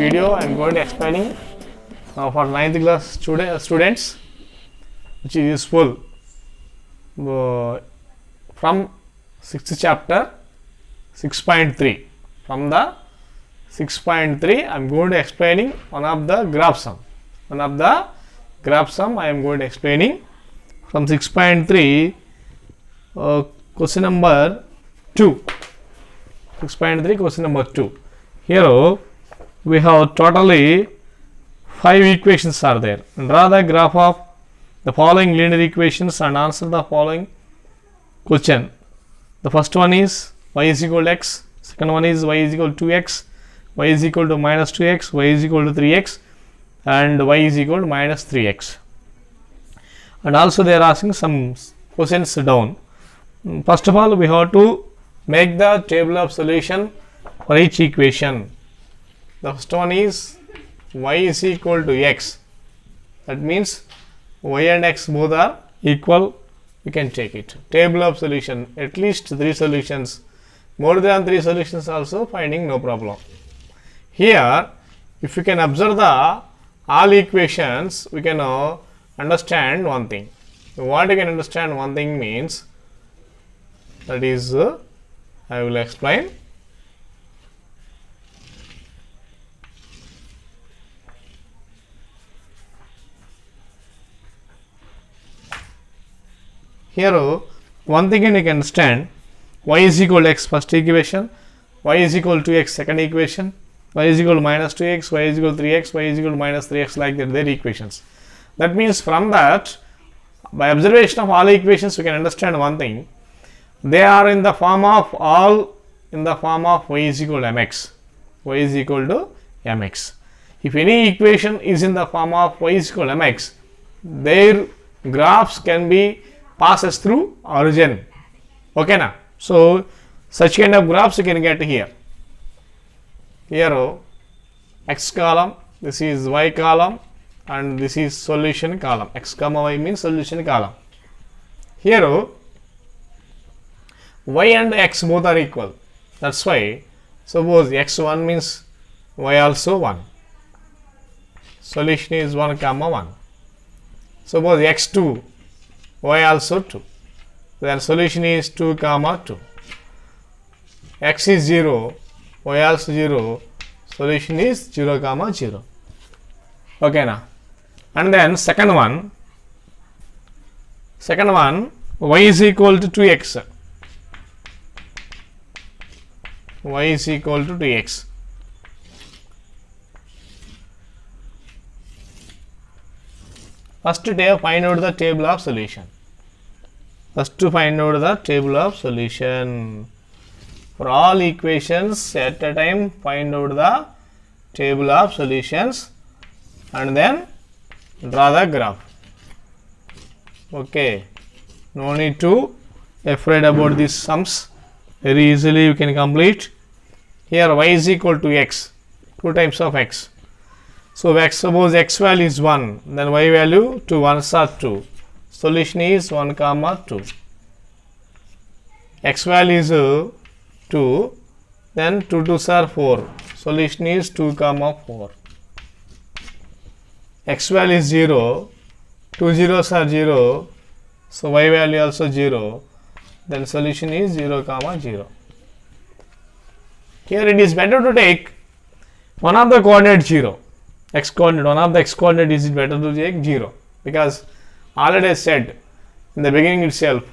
video I am going to explaining for 9th class students, which is useful from 6th chapter 6.3. From the 6.3 I am going to explaining one of the graph sum. I am going to explaining from 6.3 question number 2. 6.3 question number 2. Here we have totally 5 equations are there. Draw the graph of the following linear equations and answer the following question. The first one is y is equal to x, second one is y is equal to 2x, y is equal to minus 2x, y is equal to 3x, and y is equal to minus 3x. And also they are asking some questions down. First of all, we have to make the table of solution for each equation. The first one is y is equal to x. That means y and x both are equal. We can take it. Table of solution, at least 3 solutions. More than 3 solutions also finding, no problem. Here, if you can observe the all equations, we can understand one thing. What you can understand one thing means, that is I will explain. Here one thing you can understand, y is equal to x first equation, y is equal to x second equation, y is equal to minus 2x, y is equal to 3x, y is equal to minus 3x, like that their equations. That means from that, by observation of all equations, we can understand one thing. They are in the form of all in the form of y is equal to mx. Y is equal to mx. If any equation is in the form of y is equal to mx, their graphs can be passes through origin. Okay na? So such kind of graphs you can get here. Here x column, this is y column, and this is solution column. X comma y means solution column. Here y and x both are equal. That's why suppose x1 means y also 1. Solution is 1 comma 1. Suppose x2 y also 2. Then solution is 2 comma 2. X is 0, y also 0. Solution is 0 comma 0. Okay now. And then second one, y is equal to 2x. Y is equal to 2x. First to find out the table of solution. First to find out the table of solution. For all equations at a time, find out the table of solutions and then draw the graph. Okay, no need to afraid about these sums. Very easily you can complete. Here y is equal to x, 2 times of x. So x, suppose x value is 1, then y value 2 ones are 2. Solution is 1 comma 2. X value is 2, then 2 2s are 4. Solution is 2 comma 4. X value is 0, 2 zeros are 0, so y value also 0, then solution is 0 comma 0. Here it is better to take one of the coordinate 0, x coordinate, one of the x coordinate is better to take 0, because already I said in the beginning itself,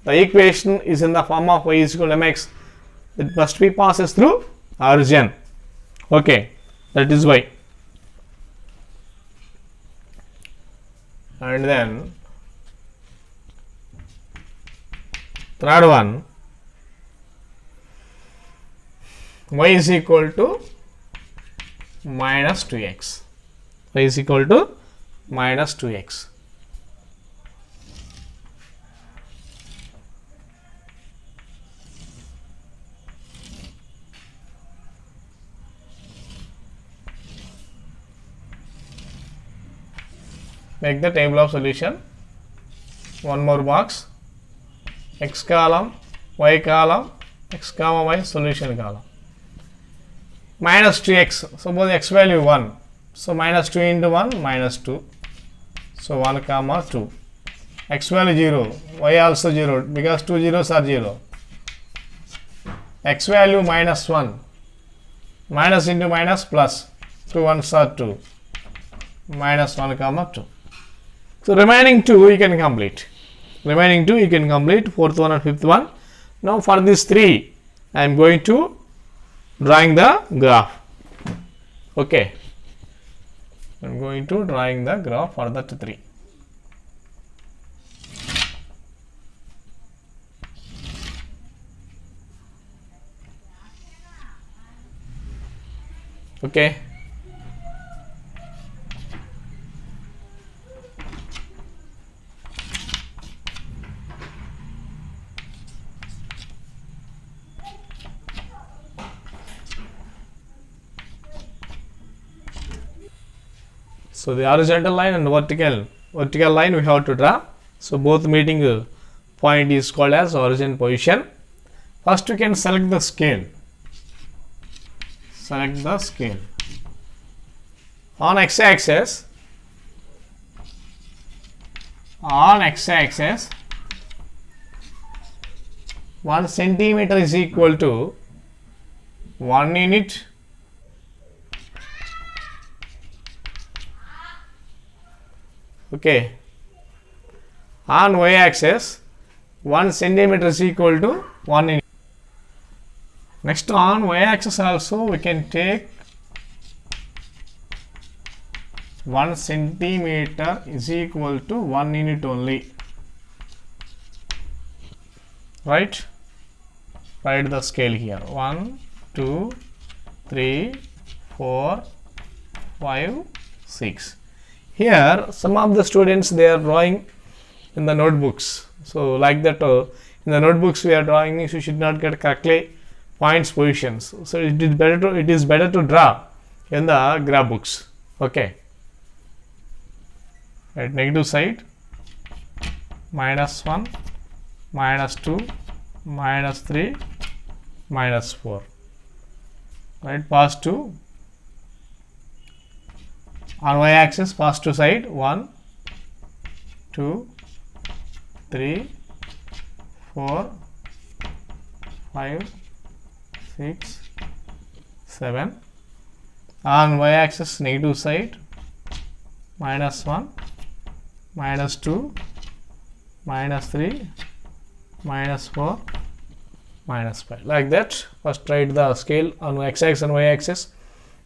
the equation is in the form of y is equal to mx, it must be passes through origin. Okay, that is why. And then third one, y is equal to minus 2x. Y is equal to minus 2x. Make the table of solution. One more box. X column, y column, x comma y solution column. minus 2x, suppose x value 1, so minus 2 into 1 minus 2, so 1 comma 2, x value 0, y also 0 because 2 zeros are 0, x value minus 1, minus into minus plus, 2 ones are 2, minus 1 comma 2. So remaining 2 you can complete. Remaining 2 you can complete, fourth one and fifth one. Now for this 3 I am going to drawing the graph. Okay, I am going to drawing the graph for that 3. Okay. So the horizontal line and vertical line we have to draw. So both meeting point is called as origin position. First you can select the scale. Select the scale. On x-axis, 1 centimeter is equal to 1 unit. Okay. On y-axis, 1 centimeter is equal to 1 unit. Next, on y-axis also we can take 1 centimeter is equal to 1 unit only. Right? Write the scale here. 1, 2, 3, 4, 5, 6. Here some of the students they are drawing in the notebooks. So like that in the notebooks we are drawing, means you should not get correctly points positions. So it is better to draw in the graph books. Okay. At negative side, minus 1, minus 2, minus 3, minus 4. Right, positive. On y-axis, positive side, 1, 2, 3, 4, 5, 6, 7. On y-axis, negative side, minus 1, minus 2, minus 3, minus 4, minus 5. Like that, first write the scale on x-axis and y-axis.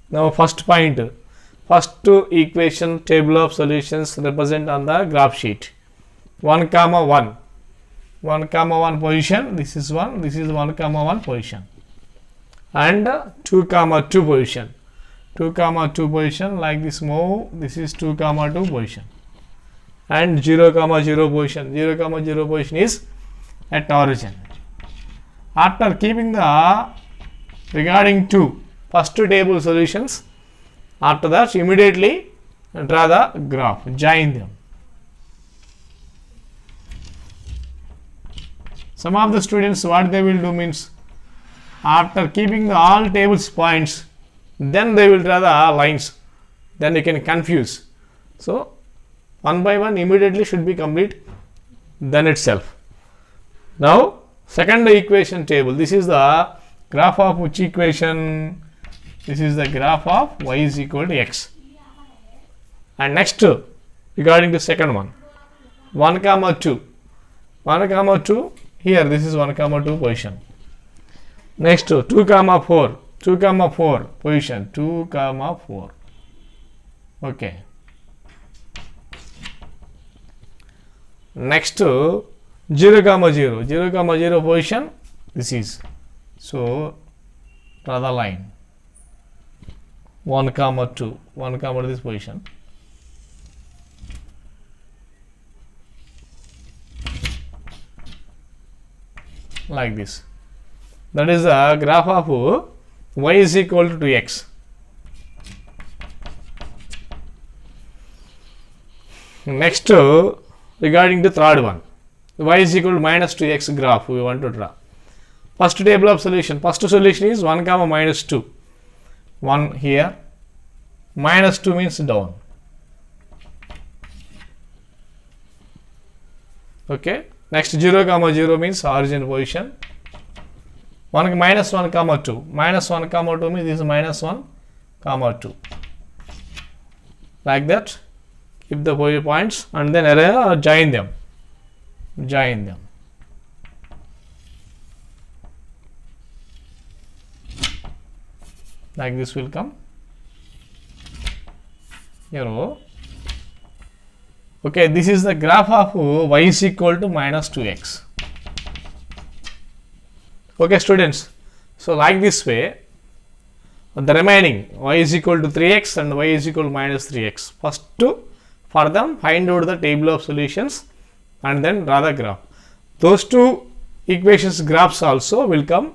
Now first point, first two equation table of solutions represent on the graph sheet. 1 comma 1. 1 comma 1 position, this is 1, this is 1 comma 1 position. And 2 comma 2 position. 2 comma 2 position, like this move, this is 2 comma 2 position. And 0 comma 0 position. 0 comma 0 position is at origin. After keeping the regarding to first two table solutions, after that immediately draw the graph, join them. Some of the students what they will do means, after keeping the all tables points, then they will draw the lines, then you can confuse. So one by one immediately should be complete then itself. Now second equation table, this is the graph of which equation? This is the graph of y is equal to x. And next regarding the second one, 1 comma 2. 1 comma 2, here this is 1 comma 2 position. Next 2 comma 4. 2 comma 4 position. 2 comma 4. Okay. Next 0 comma 0. 0 comma 0 position. This is. So draw the line. 1 comma 2. 1 comma this position. Like this. That is a graph of y is equal to 2x. Next, regarding the third one, y is equal to minus 2x graph we want to draw. First table of solution. First solution is 1 comma minus 2. 1 here, minus 2 means down. Okay, next 0 comma 0 means origin position. 1 minus 1 comma 2, minus 1 comma 2 means this is minus 1 comma 2, like that. Keep the points and then join them, like this will come here. Okay, this is the graph of y is equal to minus 2x. Okay students, so like this way the remaining y is equal to 3x and y is equal to minus 3x. First for them find out the table of solutions and then draw the graph. Those two equations graphs also will come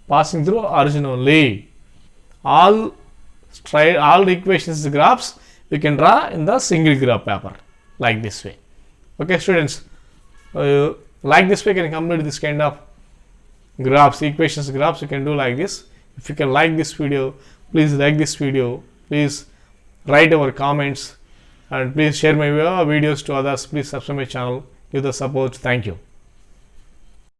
passing through origin only. All equations graphs we can draw in the single graph paper like this way. Okay students, like this way you can complete this kind of graphs, equations graphs you can do like this. If you can like this video, please like this video, please write our comments, and please share my videos to others. Please subscribe my channel, give the support. Thank you.